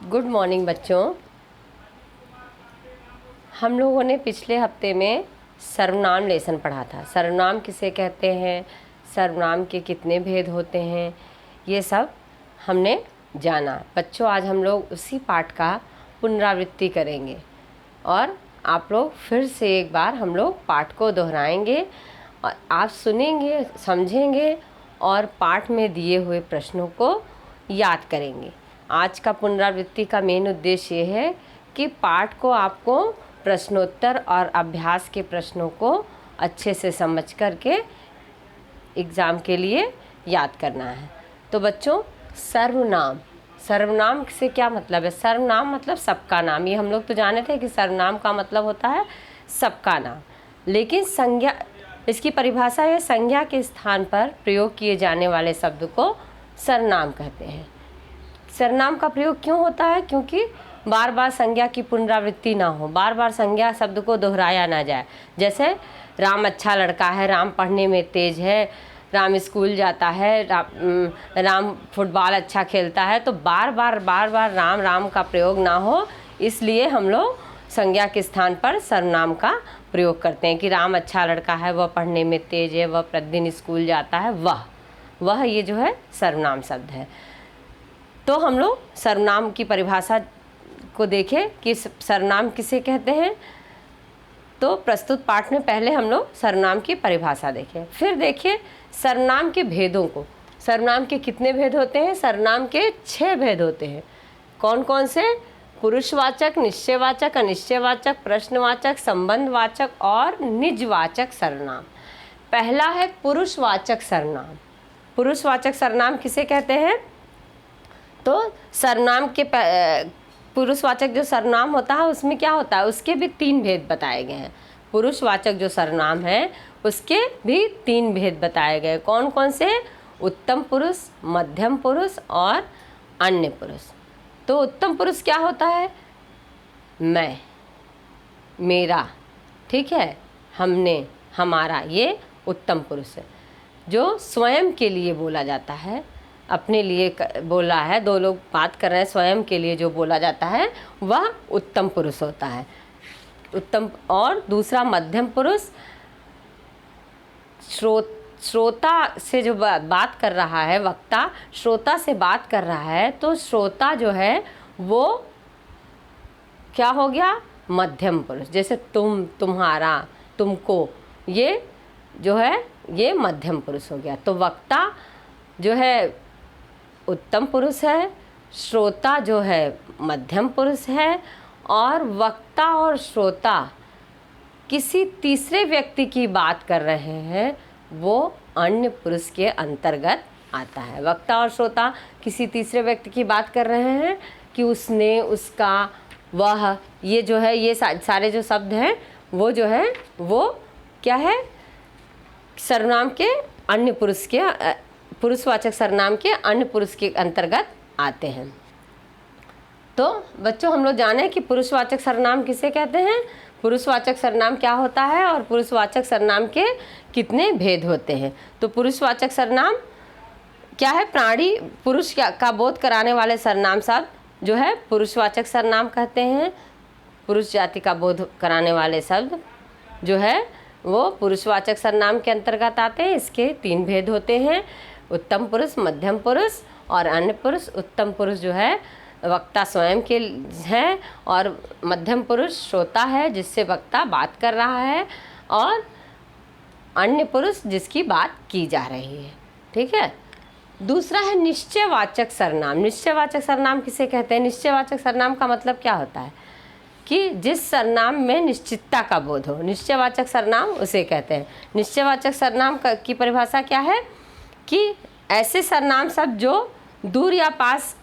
Good morning बच्चों। हम लोगों ने पिछले हफ्ते में सर्वनाम लेसन पढ़ा था। सर्वनाम किसे कहते हैं, सर्वनाम के कितने भेद होते हैं, ये सब हमने जाना। बच्चों, आज हम लोग उसी पाठ का पुनरावृत्ति करेंगे और आप लोग फिर से एक बार हम लोग पाठ को दोहराएंगे और आप सुनेंगे, समझेंगे और पाठ में दिए हुए प्रश्नों को याद करेंगे। आज का पुनरावृत्ति का मेन उद्देश्य ये है कि पाठ को आपको प्रश्नोत्तर और अभ्यास के प्रश्नों को अच्छे से समझ करके एग्ज़ाम के लिए याद करना है। तो बच्चों, सर्वनाम, सर्वनाम से क्या मतलब है? सर्वनाम मतलब सबका नाम। ये हम लोग तो जाने थे कि सर्वनाम का मतलब होता है सबका नाम, लेकिन संज्ञा, इसकी परिभाषा है संज्ञा के स्थान पर प्रयोग किए जाने वाले शब्द को सर्वनाम कहते हैं। सर्वनाम का प्रयोग क्यों होता है? क्योंकि बार बार संज्ञा की पुनरावृत्ति ना हो, बार बार संज्ञा शब्द को दोहराया ना जाए। जैसे राम अच्छा लड़का है, राम पढ़ने में तेज है, राम स्कूल जाता है, राम फुटबॉल अच्छा खेलता है। तो बार बार राम राम का प्रयोग ना हो, इसलिए हम लोग संज्ञा के स्थान पर सर्वनाम का प्रयोग करते हैं कि राम अच्छा लड़का है, वह पढ़ने में तेज है, वह प्रतिदिन स्कूल जाता है, वह ये जो है सर्वनाम शब्द है। तो हम लोग सर्वनाम की परिभाषा को देखें कि सर्वनाम किसे कहते हैं। तो प्रस्तुत पाठ में पहले हम लोग सर्वनाम की परिभाषा देखें, फिर देखिए सर्वनाम के भेदों को। सर्वनाम के कितने भेद होते हैं? सर्वनाम के 6 भेद होते हैं। कौन कौन से? पुरुषवाचक, निश्चयवाचक, अनिश्चयवाचक, प्रश्नवाचक, संबंधवाचक और निजवाचक सर्वनाम। पहला है पुरुषवाचक सर्वनाम। पुरुषवाचक सर्वनाम किसे कहते हैं? तो सर्वनाम के पुरुषवाचक जो सर्वनाम होता है उसमें क्या होता है, उसके भी 3 भेद बताए गए हैं। पुरुषवाचक जो सर्वनाम है उसके भी 3 भेद बताए गए। कौन कौन से? उत्तम पुरुष, मध्यम पुरुष और अन्य पुरुष। तो उत्तम पुरुष क्या होता है? मैं, मेरा, ठीक है, हमने, हमारा, ये उत्तम पुरुष है। जो स्वयं के लिए बोला जाता है, अपने लिए बोला है, 2 लोग बात कर रहे हैं, स्वयं के लिए जो बोला जाता है वह उत्तम पुरुष होता है, उत्तम। और दूसरा मध्यम पुरुष, श्रोता से जो बात कर रहा है, वक्ता श्रोता से बात कर रहा है, तो श्रोता जो है वो क्या हो गया? मध्यम पुरुष। जैसे तुम, तुम्हारा, तुमको, ये जो है ये मध्यम पुरुष हो गया। तो वक्ता जो है उत्तम पुरुष है, श्रोता जो है मध्यम पुरुष है, और वक्ता और श्रोता किसी तीसरे व्यक्ति की बात कर रहे हैं, वो अन्य पुरुष के अंतर्गत आता है। वक्ता और श्रोता किसी तीसरे व्यक्ति की बात कर रहे हैं कि उसने, उसका, वह, ये जो है, ये सारे जो शब्द हैं वो जो है वो क्या है? सर्वनाम के अन्य पुरुष के, पुरुषवाचक सर्वनाम के अन्य पुरुष के अंतर्गत आते हैं। तो बच्चों, हम लोग जाने कि पुरुषवाचक सर्वनाम किसे कहते हैं, पुरुषवाचक सर्वनाम क्या होता है और पुरुषवाचक सर्वनाम के कितने भेद होते हैं। तो पुरुषवाचक सर्वनाम क्या है? प्राणी, पुरुष का बोध कराने वाले सर्वनाम शब्द जो है पुरुषवाचक सर्वनाम कहते हैं। पुरुष जाति का बोध कराने वाले शब्द जो है वो पुरुषवाचक सर्वनाम के अंतर्गत आते हैं। इसके 3 भेद होते हैं, उत्तम पुरुष, मध्यम पुरुष और अन्य पुरुष। उत्तम पुरुष जो है वक्ता स्वयं के है, और मध्यम पुरुष श्रोता है जिससे वक्ता बात कर रहा है, और अन्य पुरुष जिसकी बात की जा रही है, ठीक है। दूसरा है निश्चयवाचक सर्वनाम। निश्चयवाचक सर्वनाम किसे कहते हैं? निश्चयवाचक सर्वनाम का मतलब क्या होता है कि जिस सर्वनाम में निश्चितता का बोध हो, निश्चयवाचक सर्वनाम उसे कहते हैं। निश्चयवाचक सर्वनाम की परिभाषा क्या है कि ऐसे सर्वनाम शब्द जो दूर या पास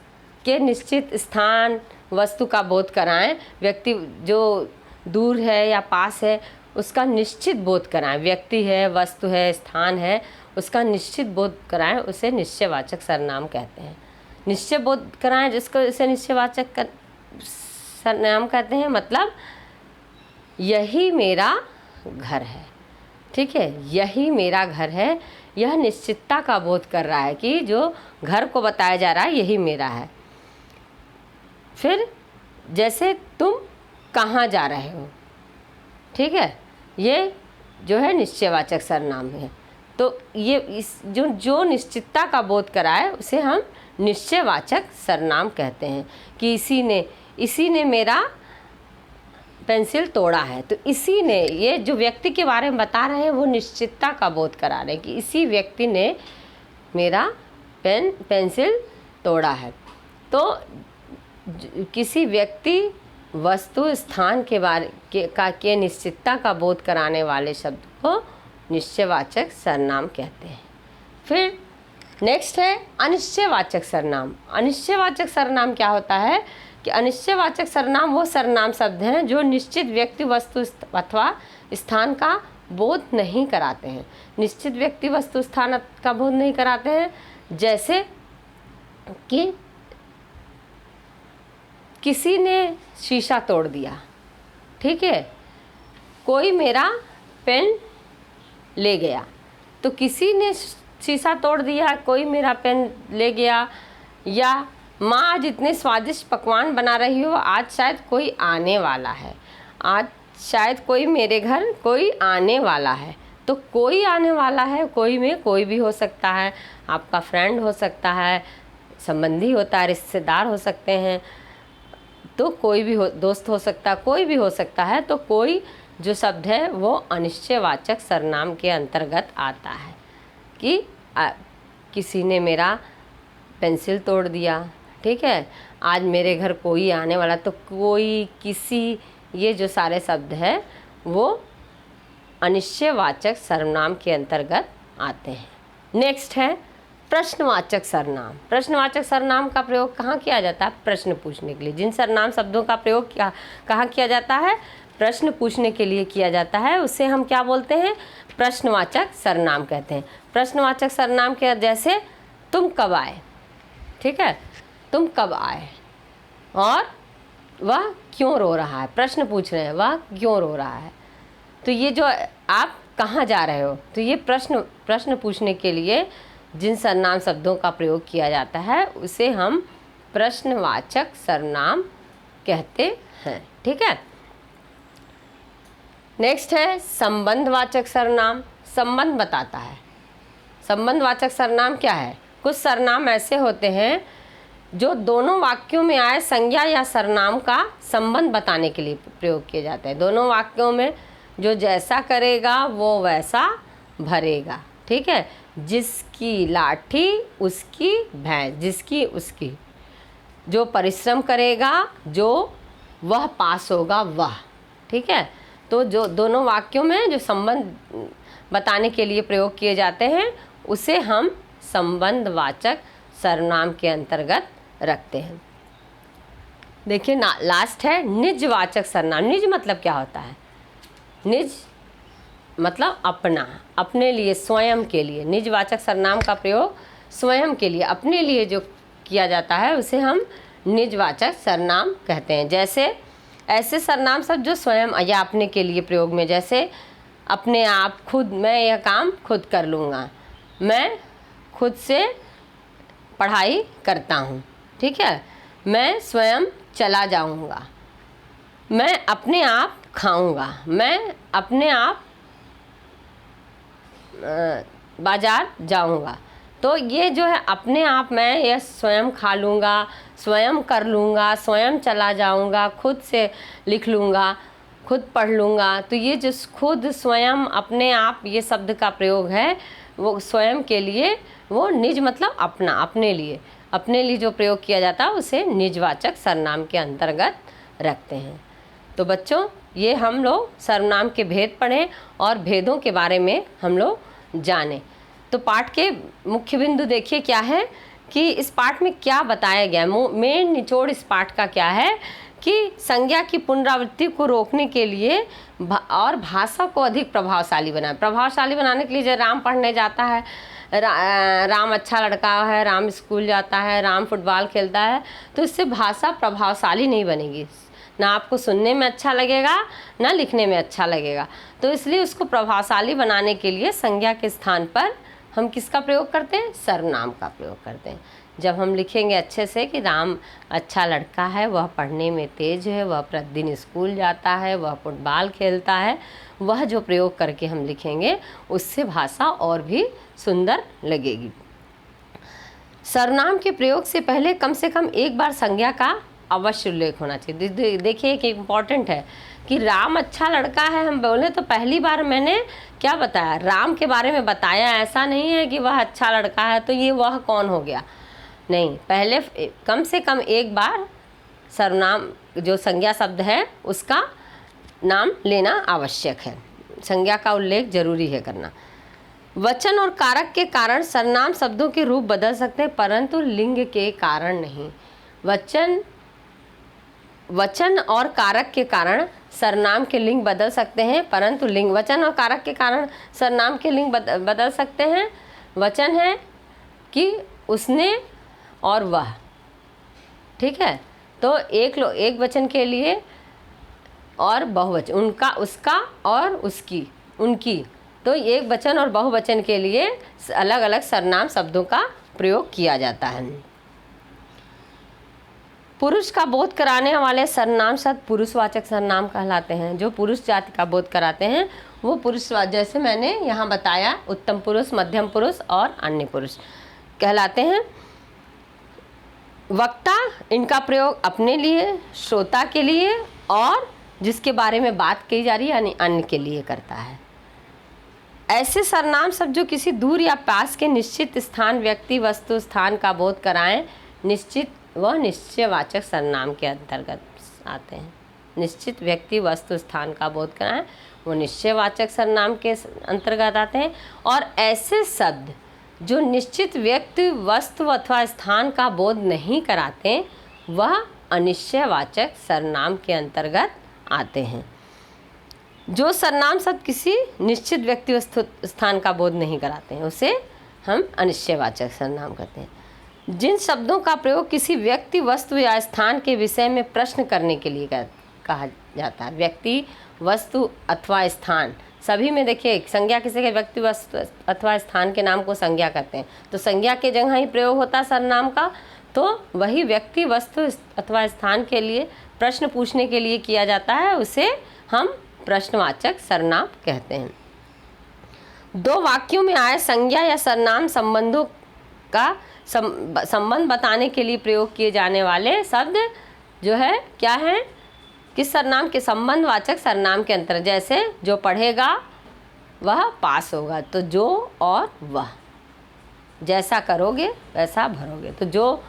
के निश्चित स्थान, वस्तु का बोध कराएं। व्यक्ति जो दूर है या पास है उसका निश्चित बोध कराएं, व्यक्ति है, वस्तु है, स्थान है, उसका निश्चित बोध कराएं, उसे निश्चयवाचक सर्वनाम कहते हैं। निश्चय बोध कराएं जिसको इसे निश्चयवाचक सर्वनाम कहते हैं। मतलब यही मेरा घर है, ठीक है, यही मेरा घर है। यह निश्चितता का बोध कर रहा है कि जो घर को बताया जा रहा है यही मेरा है। फिर जैसे तुम कहाँ जा रहे हो, ठीक है, ये जो है निश्चयवाचक सर्वनाम है। तो ये इस जो निश्चितता का बोध कराए उसे हम निश्चयवाचक सर्वनाम कहते हैं कि इसी ने मेरा पेंसिल तोड़ा है। तो इसी ने, ये जो व्यक्ति के बारे में बता रहे हैं वो निश्चितता का बोध करा रहे हैं कि इसी व्यक्ति ने मेरा पेंसिल तोड़ा है। तो किसी व्यक्ति, वस्तु, स्थान के बारे के निश्चितता का बोध कराने वाले शब्द को निश्चयवाचक सर्वनाम कहते हैं। फिर नेक्स्ट है अनिश्चयवाचक सर्वनाम। अनिश्चयवाचक सर्वनाम क्या होता है कि अनिश्चयवाचक सर्वनाम वो सर्वनाम शब्द हैं जो निश्चित व्यक्ति, वस्तु अथवा स्थान का बोध नहीं कराते हैं। निश्चित व्यक्ति, वस्तु, स्थान का बोध नहीं कराते हैं। जैसे कि किसी ने शीशा तोड़ दिया, ठीक है, कोई मेरा पेन ले गया। तो किसी ने शीशा तोड़ दिया, कोई मेरा पेन ले गया, या माँ आज इतने स्वादिष्ट पकवान बना रही हो, आज शायद कोई आने वाला है, आज शायद कोई मेरे घर कोई आने वाला है। तो कोई आने वाला है, कोई में कोई भी हो सकता है, आपका फ्रेंड हो सकता है, संबंधी होता है, रिश्तेदार हो सकते हैं, तो कोई भी हो, दोस्त हो सकता है, कोई भी हो सकता है। तो कोई जो शब्द है वो अनिश्चयवाचक सर्वनाम के अंतर्गत आता है कि किसी ने मेरा पेंसिल तोड़ दिया, ठीक है, आज मेरे घर कोई आने वाला। तो कोई, किसी, ये जो सारे शब्द हैं वो अनिश्चयवाचक सर्वनाम के अंतर्गत आते हैं। नेक्स्ट है प्रश्नवाचक सर्वनाम। प्रश्नवाचक सर्वनाम का प्रयोग कहाँ किया जाता है? प्रश्न पूछने के लिए। जिन सर्वनाम शब्दों का प्रयोग कहाँ किया जाता है? प्रश्न पूछने के लिए किया जाता है, उसे हम क्या बोलते हैं? प्रश्नवाचक सर्वनाम कहते हैं। प्रश्नवाचक सर्वनाम के जैसे तुम कब आए, ठीक है, तुम कब आए, और वह क्यों रो रहा है, प्रश्न पूछ रहे हैं, वह क्यों रो रहा है। तो ये जो आप कहाँ जा रहे हो, तो ये प्रश्न पूछने के लिए जिन सर्वनाम शब्दों का प्रयोग किया जाता है उसे हम प्रश्नवाचक सर्वनाम कहते हैं, ठीक है। नेक्स्ट है संबंधवाचक सर्वनाम। संबंध बताता है। संबंधवाचक सर्वनाम क्या है? कुछ सर्वनाम ऐसे होते हैं जो दोनों वाक्यों में आए संज्ञा या सर्वनाम का संबंध बताने के लिए प्रयोग किए जाते हैं। दोनों वाक्यों में जो जैसा करेगा वो वैसा भरेगा, ठीक है। जिसकी लाठी उसकी भैंस, जिसकी उसकी, जो परिश्रम करेगा जो वह पास होगा वह, ठीक है। तो जो दोनों वाक्यों में जो संबंध बताने के लिए प्रयोग किए जाते हैं उसे हम संबंधवाचक सर्वनाम के अंतर्गत रखते हैं। देखिए ना, लास्ट है निजवाचक सर्वनाम। निज मतलब क्या होता है? निज मतलब अपना, अपने लिए, स्वयं के लिए। निजवाचक सर्वनाम का प्रयोग स्वयं के लिए, अपने लिए जो किया जाता है उसे हम निजवाचक सर्वनाम कहते हैं। जैसे ऐसे सर्वनाम सब जो स्वयं या अपने के लिए प्रयोग में, जैसे अपने आप, खुद, मैं यह काम खुद कर लूँगा, मैं खुद से पढ़ाई करता हूँ, ठीक है, मैं स्वयं चला जाऊँगा, मैं अपने आप खाऊँगा, मैं अपने आप बाज़ार जाऊँगा। तो ये जो है अपने आप, मैं यह स्वयं खा लूँगा, स्वयं कर लूँगा, स्वयं चला जाऊँगा, खुद से लिख लूँगा, खुद पढ़ लूँगा। तो ये जो खुद, स्वयं, अपने आप, ये शब्द का प्रयोग है वो स्वयं के लिए, वो निज मतलब अपना, अपने लिए जो प्रयोग किया जाता है उसे निजवाचक सर्वनाम के अंतर्गत रखते हैं। तो बच्चों, ये हम लोग सर्वनाम के भेद पढ़ें और भेदों के बारे में हम लोग जानें। तो पाठ के मुख्य बिंदु देखिए क्या है कि इस पाठ में क्या बताया गया है। मेन निचोड़ इस पाठ का क्या है कि संज्ञा की पुनरावृत्ति को रोकने के लिए और भाषा को अधिक प्रभावशाली बनाने के लिए, जब राम पढ़ने जाता है, राम अच्छा लड़का है, राम स्कूल जाता है, राम फुटबॉल खेलता है, तो इससे भाषा प्रभावशाली नहीं बनेगी, ना आपको सुनने में अच्छा लगेगा ना लिखने में अच्छा लगेगा। तो इसलिए उसको प्रभावशाली बनाने के लिए संज्ञा के स्थान पर हम किसका प्रयोग करते हैं? सर्वनाम का प्रयोग करते हैं। जब हम लिखेंगे अच्छे से कि राम अच्छा लड़का है, वह पढ़ने में तेज है, वह प्रतिदिन स्कूल जाता है, वह फुटबॉल खेलता है, वह जो प्रयोग करके हम लिखेंगे उससे भाषा और भी सुंदर लगेगी। सर्वनाम के प्रयोग से पहले कम से कम एक बार संज्ञा का अवश्य उल्लेख होना चाहिए। देखिए एक इम्पॉर्टेंट है कि राम अच्छा लड़का है हम बोले तो पहली बार मैंने क्या बताया, राम के बारे में बताया। ऐसा नहीं है कि वह अच्छा लड़का है तो ये वह कौन हो गया, नहीं, पहले कम से कम एक बार सर्वनाम जो संज्ञा शब्द है उसका नाम लेना आवश्यक है, संज्ञा का उल्लेख जरूरी है करना। वचन और कारक के कारण सर्वनाम शब्दों के रूप बदल सकते हैं परंतु लिंग के कारण नहीं। वचन और कारक के कारण सर्वनाम के लिंग बदल सकते हैं परंतु लिंग, वचन और कारक के कारण सर्वनाम के लिंग बदल सकते हैं। वचन है कि उसने और वह, ठीक है, तो एक वचन के लिए और बहुवचन उनका, उसका और उसकी, उनकी, तो एक वचन और बहुवचन के लिए अलग अलग सर्वनाम शब्दों का प्रयोग किया जाता है। पुरुष का बोध कराने वाले सर्वनाम शब्द पुरुषवाचक सर्वनाम कहलाते हैं। जो पुरुष जाति का बोध कराते हैं वो पुरुष, जैसे मैंने यहाँ बताया, उत्तम पुरुष, मध्यम पुरुष और अन्य पुरुष कहलाते हैं। वक्ता इनका प्रयोग अपने लिए, श्रोता के लिए और जिसके बारे में बात की जा रही है यानी अन्य के लिए करता है। ऐसे सर्वनाम शब्द जो किसी दूर या पास के निश्चित स्थान, व्यक्ति, वस्तु, स्थान का बोध कराएं निश्चित व निश्चयवाचक सर्वनाम के अंतर्गत आते हैं। निश्चित व्यक्ति, वस्तु, स्थान का बोध कराएं वो निश्चयवाचक सर्वनाम के अंतर्गत आते हैं। और ऐसे शब्द जो निश्चित व्यक्ति, वस्तु अथवा स्थान का बोध नहीं कराते वह अनिश्चयवाचक सर्वनाम के अंतर्गत आते हैं। जो सर्वनाम शब्द किसी निश्चित व्यक्ति, वस्तु, स्थान का बोध नहीं कराते हैं उसे हम अनिश्चयवाचक सर्वनाम कहते हैं। जिन शब्दों का प्रयोग किसी व्यक्ति, वस्तु या स्थान के विषय में प्रश्न करने के लिए कहा जाता है, व्यक्ति, वस्तु अथवा स्थान सभी में देखिए संज्ञा किसी के व्यक्ति, वस्तु अथवा स्थान के नाम को संज्ञा कहते हैं, तो संज्ञा के जगह ही प्रयोग होता है सर्वनाम का, तो वही व्यक्ति, वस्तु अथवा स्थान के लिए प्रश्न पूछने के लिए किया जाता है, उसे हम प्रश्नवाचक सर्वनाम कहते हैं। दो वाक्यों में आए संज्ञा या सर्वनाम संबंधों का संबंध बताने के लिए प्रयोग किए जाने वाले शब्द जो है क्या है, किस सर्वनाम के संबंधवाचक सर्वनाम के अंतर्गत, जैसे जो पढ़ेगा वह पास होगा, तो जो और वह, जैसा करोगे वैसा भरोगे, तो जो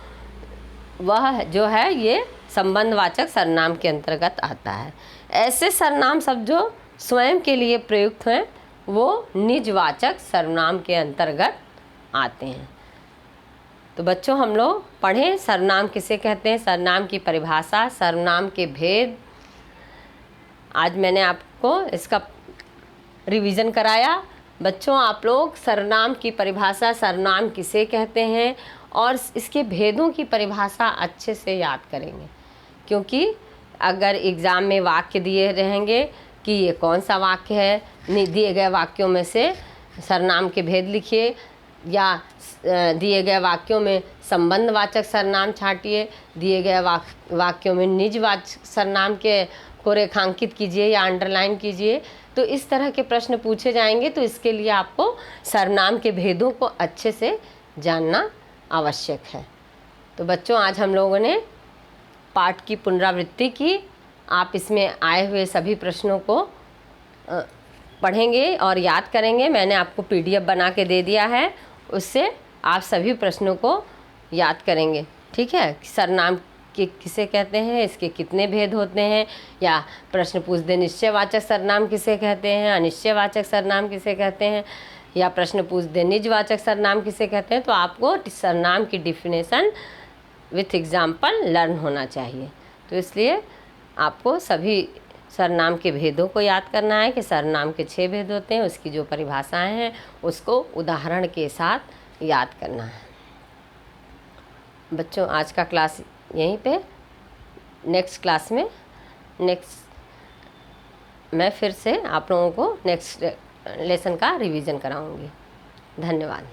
वह जो है ये संबंधवाचक सर्वनाम के अंतर्गत आता है। ऐसे सर्वनाम शब्द जो स्वयं के लिए प्रयुक्त हैं वो निजवाचक सर्वनाम के अंतर्गत आते हैं। तो बच्चों हम लोग पढ़ें सर्वनाम किसे कहते हैं, सर्वनाम की परिभाषा, सर्वनाम के भेद। आज मैंने आपको इसका रिवीजन कराया। बच्चों आप लोग सर्वनाम की परिभाषा, सर्वनाम किसे कहते हैं और इसके भेदों की परिभाषा अच्छे से याद करेंगे, क्योंकि अगर एग्ज़ाम में वाक्य दिए रहेंगे कि ये कौन सा वाक्य है, दिए गए वाक्यों में से सर्वनाम के भेद लिखिए या दिए गए वाक्यों में संबंधवाचक सर्वनाम छांटिए, दिए गए वाक्यों में निजवाचक सर्वनाम के को रेखांकित कीजिए या अंडरलाइन कीजिए, तो इस तरह के प्रश्न पूछे जाएंगे। तो इसके लिए आपको सर्वनाम के भेदों को अच्छे से जानना आवश्यक है। तो बच्चों आज हम लोगों ने पाठ की पुनरावृत्ति की। आप इसमें आए हुए सभी प्रश्नों को पढ़ेंगे और याद करेंगे। मैंने आपको PDF बना के दे दिया है, उससे आप सभी प्रश्नों को याद करेंगे, ठीक है। सर्वनाम के किसे कहते हैं, इसके कितने भेद होते हैं, या प्रश्न पूछ दे निश्चयवाचक सर्वनाम किसे कहते हैं, अनिश्चयवाचक सर्वनाम किसे कहते हैं, या प्रश्न पूछ दे निजवाचक सर्वनाम किसे कहते हैं। तो आपको सर्वनाम की डिफिनेशन विथ एग्जाम्पल लर्न होना चाहिए। तो इसलिए आपको सभी सर्वनाम के भेदों को याद करना है कि सर्वनाम के 6 भेद होते हैं, उसकी जो परिभाषाएं हैं उसको उदाहरण के साथ याद करना है। बच्चों आज का क्लास यहीं पे, नेक्स्ट क्लास में मैं फिर से आप लोगों को नेक्स्ट लेसन का रिवीजन कराऊंगी। धन्यवाद।